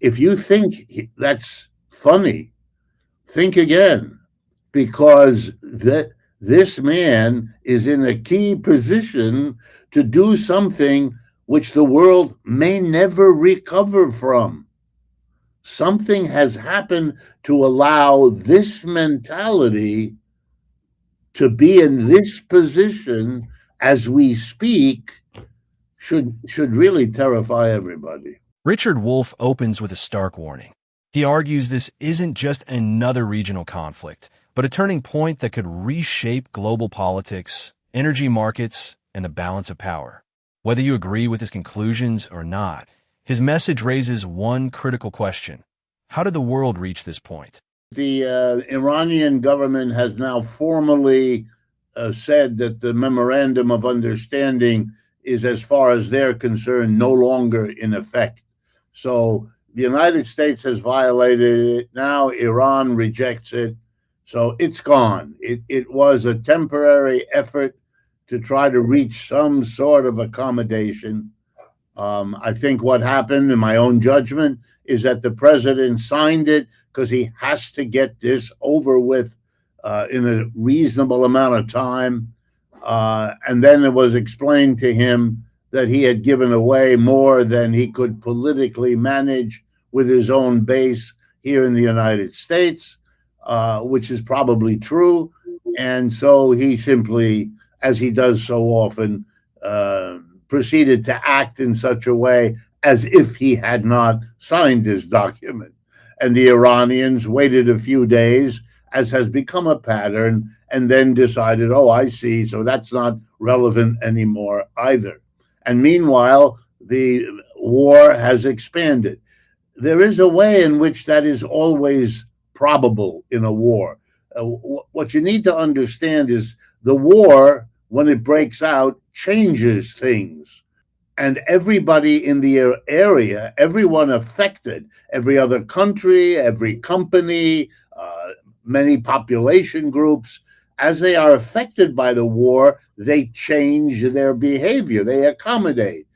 If you think that's funny, think again, because this man is in a key position to do something which the world may never recover from. Something has happened to allow this mentality to be in this position as we speak. Should really terrify everybody. Richard Wolff opens with a stark warning. He argues this isn't just another regional conflict, but a turning point that could reshape global politics, energy markets, and the balance of power. Whether you agree with his conclusions or not, his message raises one critical question. How did the world reach this point? The Iranian government has now formally said that the memorandum of understanding is, as far as they're concerned, no longer in effect. So the United States has violated it. Now Iran rejects it. So it's gone. It was a temporary effort to try to reach some sort of accommodation. I think what happened, in my own judgment, is that the president signed it because he has to get this over with in a reasonable amount of time. And then it was explained to him that he had given away more than he could politically manage with his own base here in the United States, which is probably true. And so he simply, as he does so often, proceeded to act in such a way as if he had not signed this document. And the Iranians waited a few days, as has become a pattern, and then decided, oh, I see, so that's not relevant anymore either. And meanwhile, the war has expanded. There is a way in which that is always probable in a war. What you need to understand is the war, when it breaks out, changes things. And everybody in the area, everyone affected, every other country, every company, many population groups, as they are affected by the war, they change their behavior. They accommodate.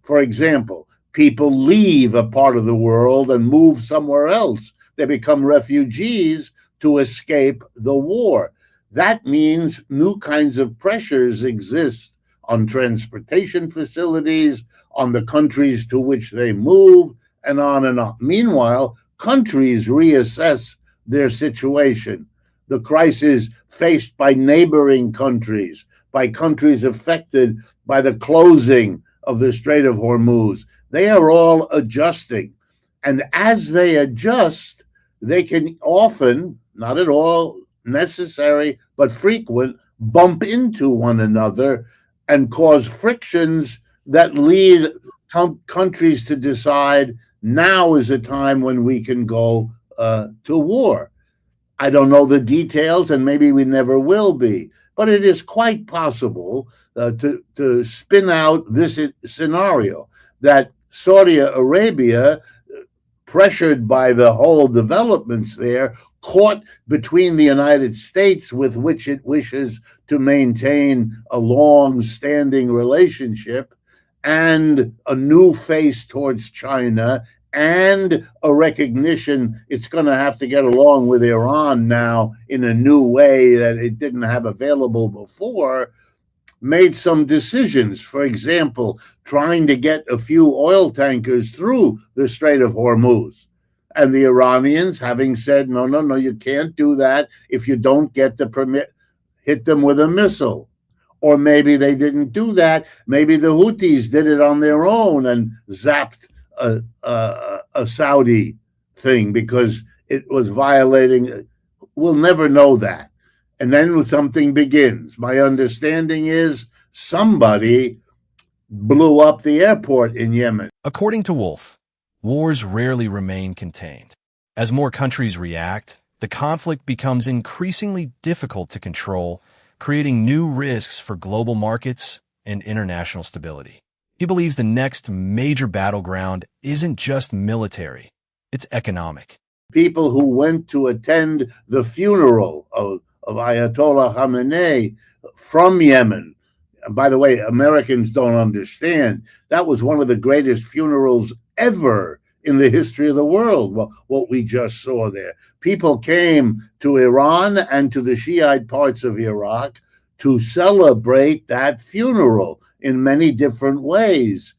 For example, people leave a part of the world and move somewhere else. They become refugees to escape the war. That means new kinds of pressures exist on transportation facilities, on the countries to which they move, and on and on. Meanwhile, countries reassess their situation. The crisis faced by neighboring countries, by countries affected by the closing of the Strait of Hormuz, they are all adjusting. And as they adjust, they can often, not at all necessary, but frequent, bump into one another and cause frictions that lead countries to decide now is a time when we can go to war. I don't know the details, and maybe we never will be, but it is quite possible to spin out this scenario that Saudi Arabia, pressured by the whole developments there, caught between the United States, with which it wishes to maintain a long-standing relationship, and a new face towards China, and a recognition it's going to have to get along with Iran now in a new way that it didn't have available before, made some decisions. For example, trying to get a few oil tankers through the Strait of Hormuz. And the Iranians, having said, no, you can't do that if you don't get the permit, hit them with a missile. Or maybe they didn't do that. Maybe the Houthis did it on their own and zapped a Saudi thing because it was violating. We'll never know that. And then something begins. My understanding is somebody blew up the airport in Yemen. According to Wolff, wars rarely remain contained. As more countries react, the conflict becomes increasingly difficult to control, creating new risks for global markets and international stability. He believes the next major battleground isn't just military, it's economic. People who went to attend the funeral of Ayatollah Khamenei from Yemen, and by the way, Americans don't understand, that was one of the greatest funerals ever in the history of the world, what we just saw there. People came to Iran and to the Shiite parts of Iraq to celebrate that funeral in many different ways.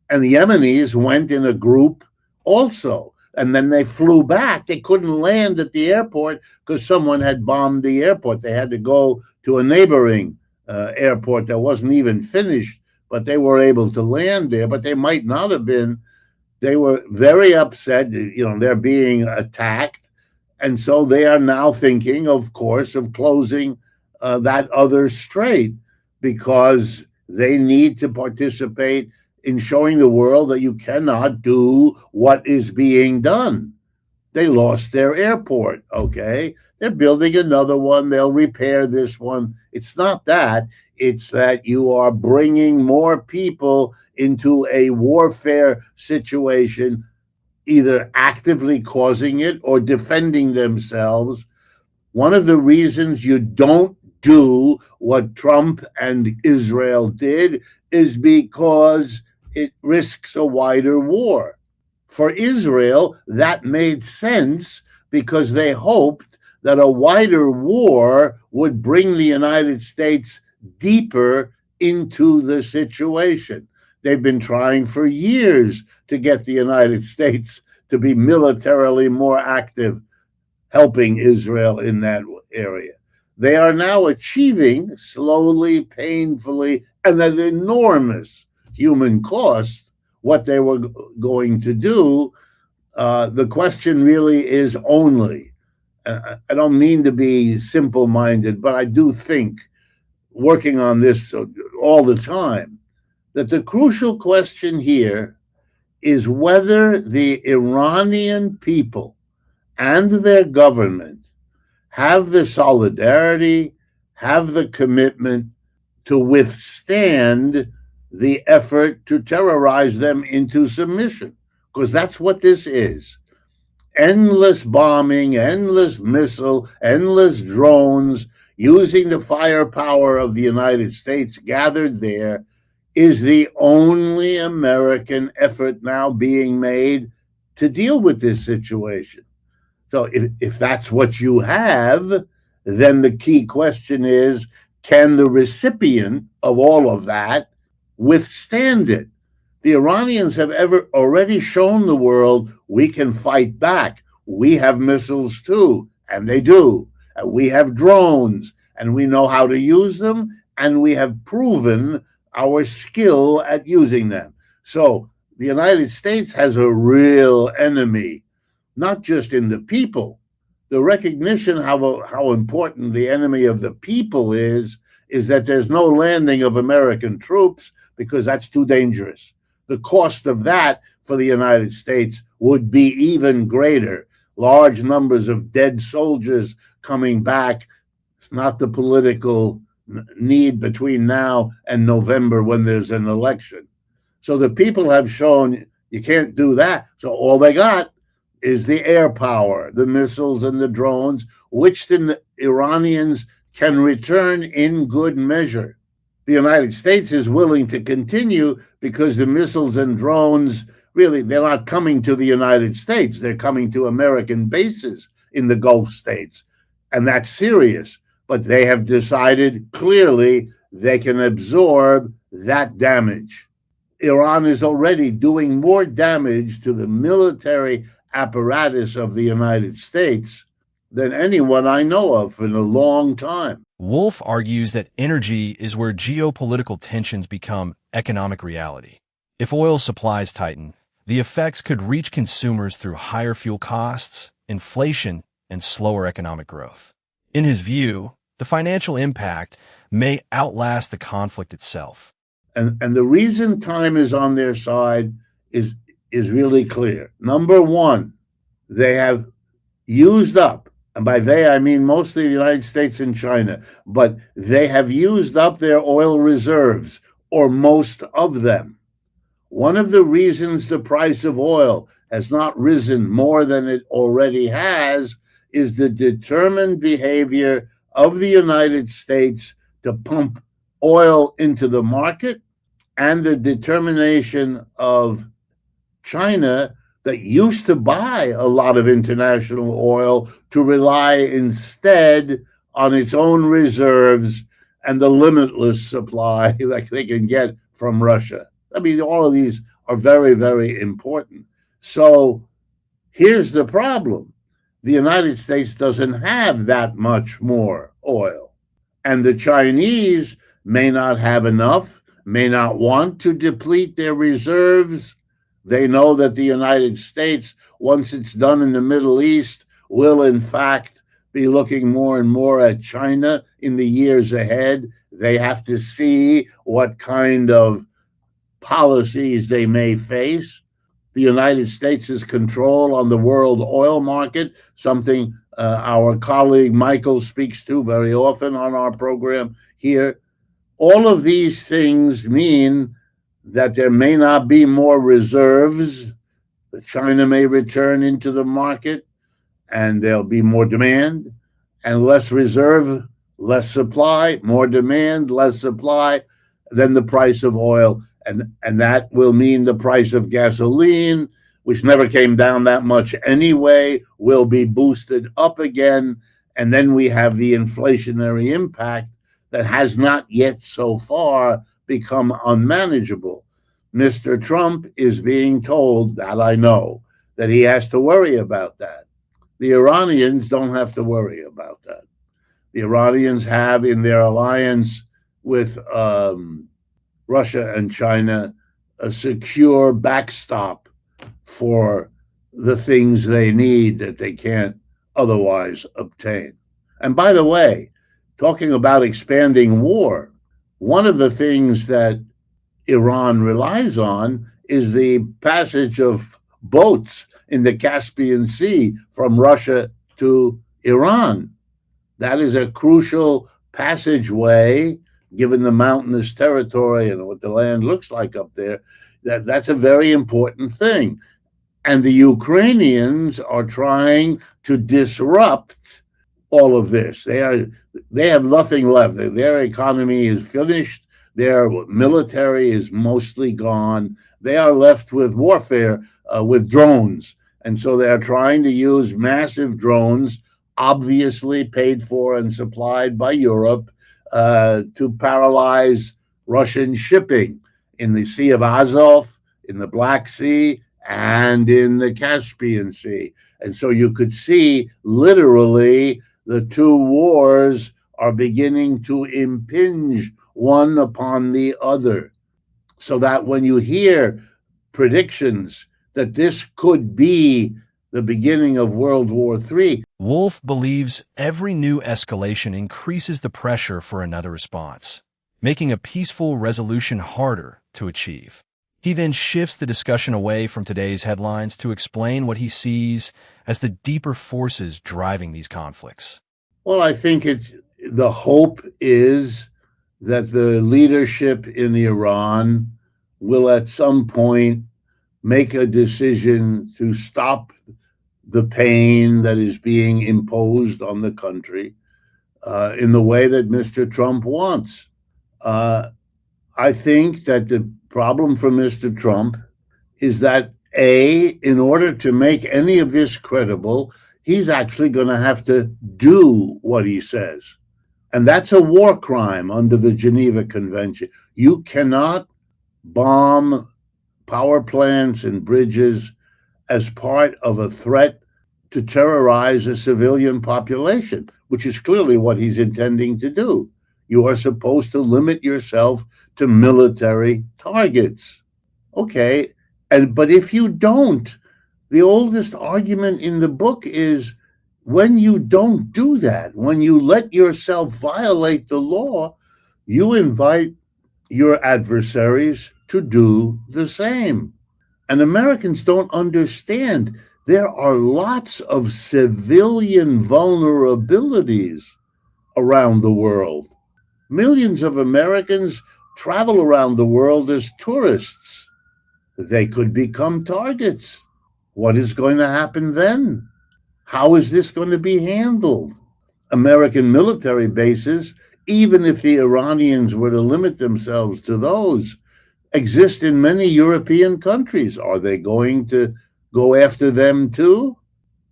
And the Yemenis went in a group also. And then they flew back. They couldn't land at the airport because someone had bombed the airport. They had to go to a neighboring airport that wasn't even finished, but they were able to land there. But they might not have been. They were very upset. They're being attacked. And so they are now thinking, of course, of closing that other strait because they need to participate in showing the world that you cannot do what is being done. They lost their airport, okay? They're building another one. They'll repair this one. It's not that. It's that you are bringing more people into a warfare situation, either actively causing it or defending themselves. One of the reasons you don't do what Trump and Israel did is because it risks a wider war. For Israel, that made sense because they hoped that a wider war would bring the United States deeper into the situation. They've been trying for years to get the United States to be militarily more active, helping Israel in that area. They are now achieving, slowly, painfully, and at enormous human cost, what they were going to do. The question really is only, I don't mean to be simple-minded, but I do think, working on this all the time, that the crucial question here is whether the Iranian people and their government have the solidarity, have the commitment to withstand the effort to terrorize them into submission, because that's what this is. Endless bombing, endless missile, endless drones, using the firepower of the United States gathered there is the only American effort now being made to deal with this situation. So if that's what you have, then the key question is, can the recipient of all of that withstand it? The Iranians have already shown the world we can fight back. We have missiles too, and they do. And we have drones, and we know how to use them, and we have proven our skill at using them. So the United States has a real enemy, not just in the people. The recognition how important the enemy of the people is that there's no landing of American troops because that's too dangerous. The cost of that for the United States would be even greater. Large numbers of dead soldiers coming back. It's not the political need between now and November when there's an election. So the people have shown you can't do that. So all they got is the air power, the missiles and the drones, which the Iranians can return in good measure. The United States is willing to continue because the missiles and drones, really, they're not coming to the United States. They're coming to American bases in the Gulf states. And that's serious. But they have decided clearly they can absorb that damage. Iran is already doing more damage to the military apparatus of the United States than anyone I know of in a long time. Wolff argues that energy is where geopolitical tensions become economic reality. If oil supplies tighten, the effects could reach consumers through higher fuel costs, inflation, and slower economic growth. In his view, the financial impact may outlast the conflict itself. And the reason time is on their side is really clear. Number one, they have used up, and by they I mean mostly the United States and China, but they have used up their oil reserves, or most of them. One of the reasons the price of oil has not risen more than it already has is the determined behavior of the United States to pump oil into the market, and the determination of China that used to buy a lot of international oil to rely instead on its own reserves and the limitless supply that they can get from Russia. I mean, all of these are very, very important. So here's the problem: the United States doesn't have that much more oil, and the Chinese may not have enough, may not want to deplete their reserves. They know that the United States, once it's done in the Middle East, will in fact be looking more and more at China in the years ahead. They have to see what kind of policies they may face. The United States' control on the world oil market, something our colleague Michael speaks to very often on our program here. All of these things mean that there may not be more reserves. China may return into the market, and there'll be more demand, and less reserve, less supply, more demand, less supply, then the price of oil. And that will mean the price of gasoline, which never came down that much anyway, will be boosted up again. And then we have the inflationary impact that has not yet so far become unmanageable. Mr. Trump is being told, that I know, that he has to worry about that. The Iranians don't have to worry about that. The Iranians have, in their alliance with Russia and China, a secure backstop for the things they need that they can't otherwise obtain. And by the way, talking about expanding war, one of the things that Iran relies on is the passage of boats in the Caspian Sea from Russia to Iran. That is a crucial passageway, given the mountainous territory and what the land looks like up there. That's a very important thing. And the Ukrainians are trying to disrupt all of this. They have nothing left. Their economy is finished. Their military is mostly gone. They are left with warfare with drones. And so they are trying to use massive drones, obviously paid for and supplied by Europe, to paralyze Russian shipping in the Sea of Azov, in the Black Sea, and in the Caspian Sea. And so you could see literally the two wars are beginning to impinge one upon the other. So that when you hear predictions that this could be the beginning of World War III. Wolff believes every new escalation increases the pressure for another response, making a peaceful resolution harder to achieve. He then shifts the discussion away from today's headlines to explain what he sees as the deeper forces driving these conflicts. Well, I think the hope is that the leadership in Iran will at some point make a decision to stop the pain that is being imposed on the country in the way that Mr. Trump wants. I think that the problem for Mr. Trump is that, in order to make any of this credible, he's actually going to have to do what he says. And that's a war crime under the Geneva Convention. You cannot bomb power plants and bridges as part of a threat to terrorize a civilian population, which is clearly what he's intending to do. You are supposed to limit yourself to military targets. Okay, but if you don't, the oldest argument in the book is when you don't do that, when you let yourself violate the law, you invite your adversaries to do the same. And Americans don't understand. There are lots of civilian vulnerabilities around the world. Millions of Americans travel around the world as tourists. They could become targets. What is going to happen then? How is this going to be handled? American military bases, even if the Iranians were to limit themselves to those, exist in many European countries. Are they going to go after them too?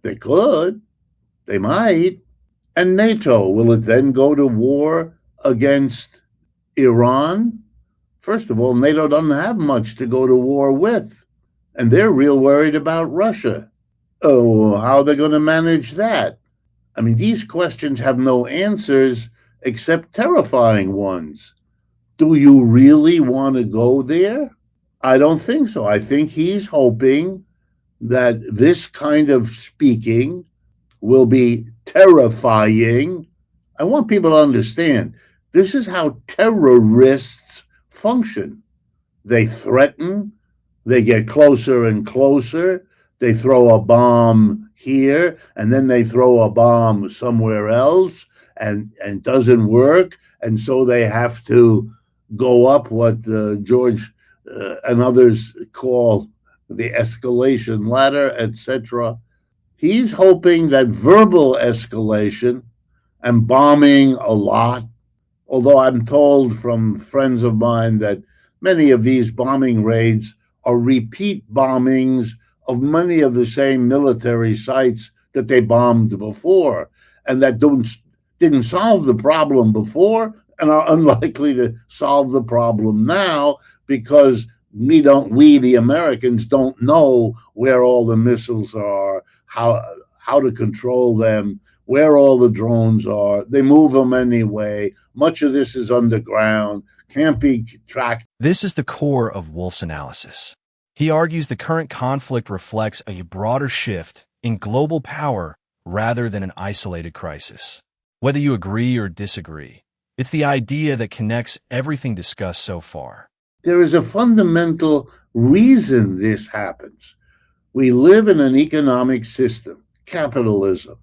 They could. They might. And NATO, will it then go to war against Iran? First of all, NATO doesn't have much to go to war with, and they're real worried about Russia. Oh, how are they going to manage that? I mean, these questions have no answers except terrifying ones. Do you really want to go there? I don't think so. I think he's hoping that this kind of speaking will be terrifying. I want people to understand this is how terrorists function. They threaten, they get closer and closer, they throw a bomb here, and then they throw a bomb somewhere else, and doesn't work, and so they have to go up what George and others call the escalation ladder, etc. He's hoping that verbal escalation and bombing a lot, although I'm told from friends of mine that many of these bombing raids are repeat bombings of many of the same military sites that they bombed before, and that didn't solve the problem before and are unlikely to solve the problem now, because we, the Americans, don't know where all the missiles are, how to control them, where all the drones are. They move them anyway. Much of this is underground, can't be tracked. This is the core of Wolff's analysis. He argues the current conflict reflects a broader shift in global power rather than an isolated crisis. Whether you agree or disagree, it's the idea that connects everything discussed so far. There is a fundamental reason this happens. We live in an economic system, capitalism,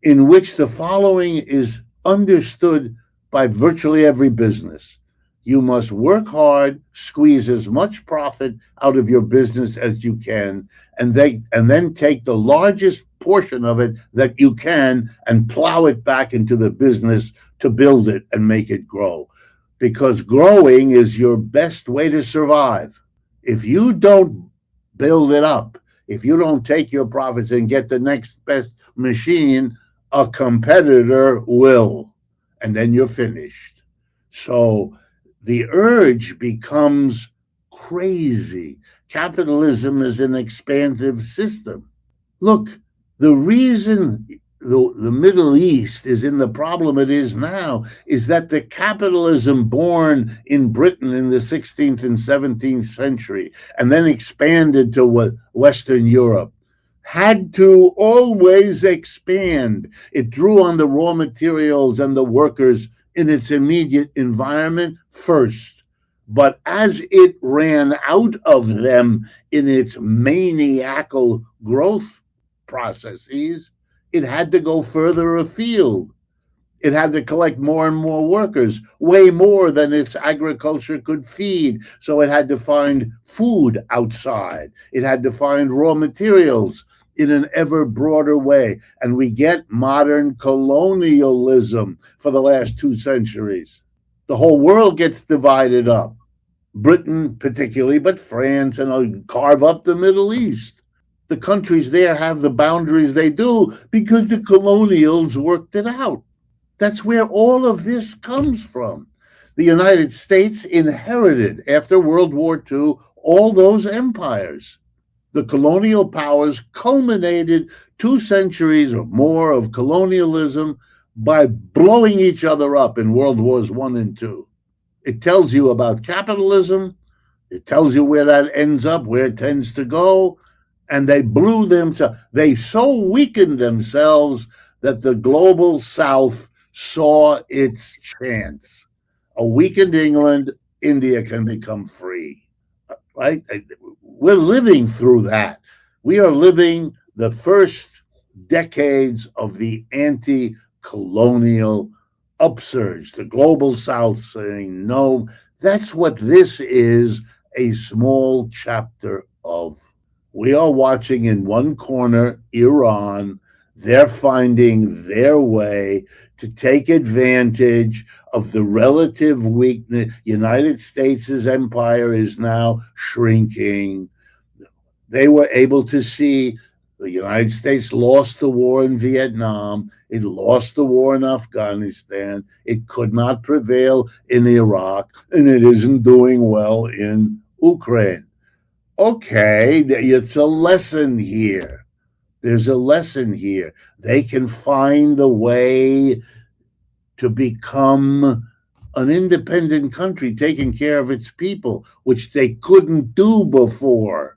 in which the following is understood by virtually every business. You must work hard, squeeze as much profit out of your business as you can, and then take the largest portion of it that you can and plow it back into the business to build it and make it grow. Because growing is your best way to survive. If you don't build it up, if you don't take your profits and get the next best machine, a competitor will, and then you're finished. So the urge becomes crazy. Capitalism is an expansive system. Look, the reason the Middle East is in the problem it is now is that the capitalism born in Britain in the 16th and 17th century and then expanded to Western Europe had to always expand. It drew on the raw materials and the workers in its immediate environment first. But as it ran out of them in its maniacal growth processes, it had to go further afield. It had to collect more and more workers, way more than its agriculture could feed. So it had to find food outside. It had to find raw materials in an ever broader way. And we get modern colonialism for the last 2 centuries. The whole world gets divided up. Britain particularly, but France, and carve up the Middle East. The countries there have the boundaries they do because the colonials worked it out. That's where all of this comes from. The United States inherited, after World War II, all those empires. The colonial powers culminated 2 centuries or more of colonialism by blowing each other up in World Wars I and II. It tells you about capitalism. It tells you where that ends up, where it tends to go. And they blew themselves. They so weakened themselves that the global South saw its chance. A weakened England, India can become free. Right? We're living through that. We are living the first decades of the anti-colonial upsurge, the global South saying no. That's what this is a small chapter of. We are watching in one corner Iran. They're finding their way to take advantage of the relative weakness. United States' empire is now shrinking. They were able to see the United States lost the war in Vietnam. It lost the war in Afghanistan. It could not prevail in Iraq, and it isn't doing well in Ukraine. Okay, it's a lesson here. There's a lesson here. They can find a way to become an independent country taking care of its people, which they couldn't do before.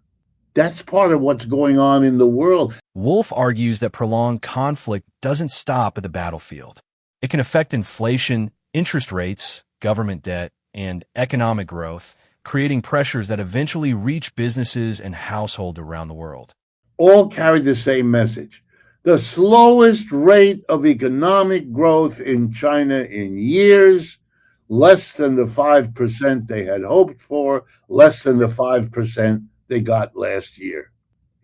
That's part of what's going on in the world. Wolff argues that prolonged conflict doesn't stop at the battlefield. It can affect inflation, interest rates, government debt, and economic growth, creating pressures that eventually reach businesses and households around the world. All carried the same message. The slowest rate of economic growth in China in years, less than the 5% they had hoped for, less than the 5% they got last year.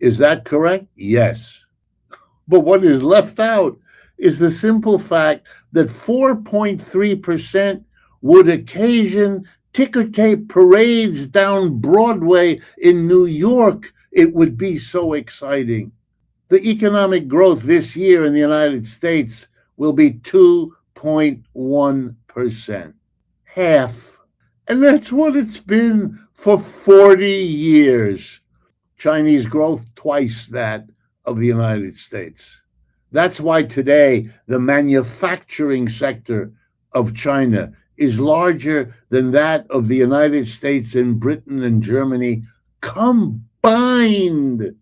Is that correct? Yes. But what is left out is the simple fact that 4.3% would occasion ticker tape parades down Broadway in New York. It would be so exciting. The economic growth this year in the United States will be 2.1%, half. And that's what it's been for 40 years. Chinese growth, twice that of the United States. That's why today the manufacturing sector of China is larger than that of the United States and Britain and Germany combined.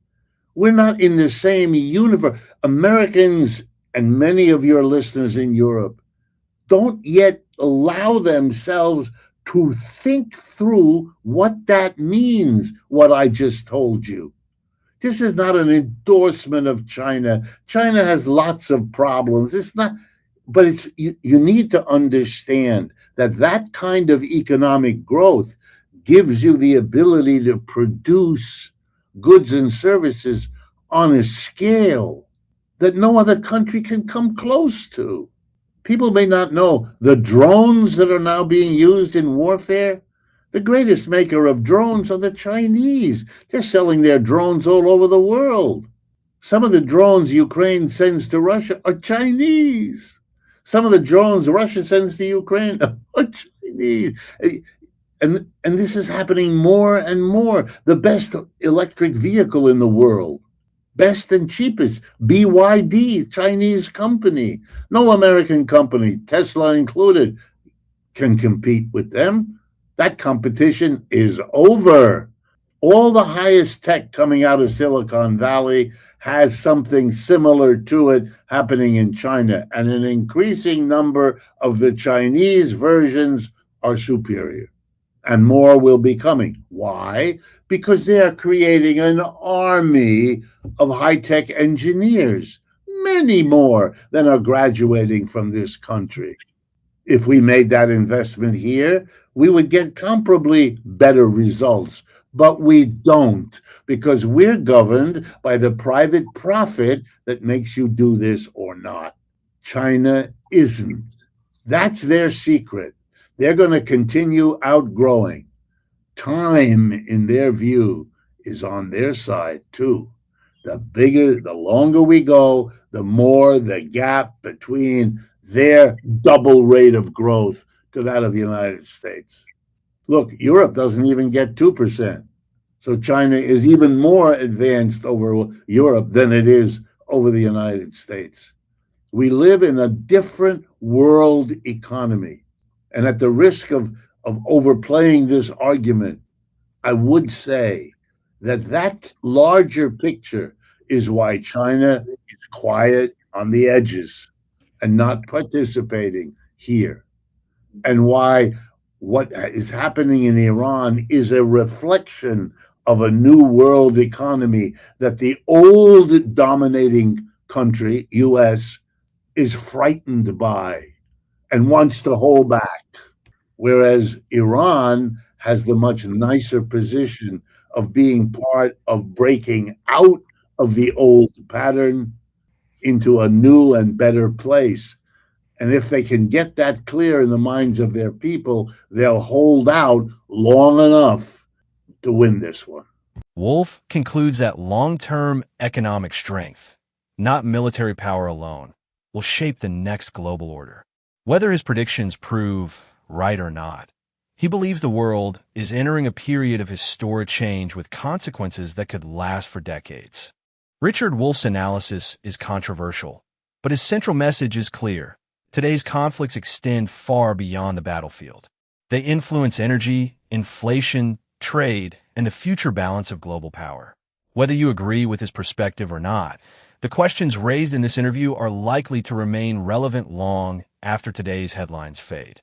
We're not in the same universe. Americans and many of your listeners in Europe don't yet allow themselves to think through what that means, what I just told you. This is not an endorsement of China. China has lots of problems. It's not, but it's you need to understand that that kind of economic growth gives you the ability to produce goods and services on a scale that no other country can come close to. People may not know the drones that are now being used in warfare. The greatest maker of drones are the Chinese. They're selling their drones all over the world. Some of the drones Ukraine sends to Russia are Chinese. Some of the drones Russia sends to Ukraine are Chinese. And this is happening more and more. The best electric vehicle in the world, best and cheapest, BYD, Chinese company. No American company, Tesla included, can compete with them. That competition is over. All the highest tech coming out of Silicon Valley has something similar to it happening in China, and an increasing number of the Chinese versions are superior, and more will be coming. Why? Because they are creating an army of high-tech engineers, many more than are graduating from this country. If we made that investment here, we would get comparably better results. But we don't, because we're governed by the private profit that makes you do this or not. China isn't. That's their secret. They're going to continue outgrowing. Time, in their view, is on their side too. The longer we go, the more the gap between their double rate of growth to that of the United States. Look, Europe doesn't even get 2%. So China is even more advanced over Europe than it is over the United States. We live in a different world economy. And at the risk of overplaying this argument, I would say that larger picture is why China is quiet on the edges and not participating here, and why what is happening in Iran is a reflection of a new world economy that the old dominating country, US, is frightened by and wants to hold back. Whereas Iran has the much nicer position of being part of breaking out of the old pattern into a new and better place. And if they can get that clear in the minds of their people, they'll hold out long enough to win this one. Wolff concludes that long-term economic strength, not military power alone, will shape the next global order. Whether his predictions prove right or not, he believes the world is entering a period of historic change with consequences that could last for decades. Richard Wolff's analysis is controversial, but his central message is clear. Today's conflicts extend far beyond the battlefield. They influence energy, inflation, trade, and the future balance of global power. Whether you agree with his perspective or not, the questions raised in this interview are likely to remain relevant long after today's headlines fade.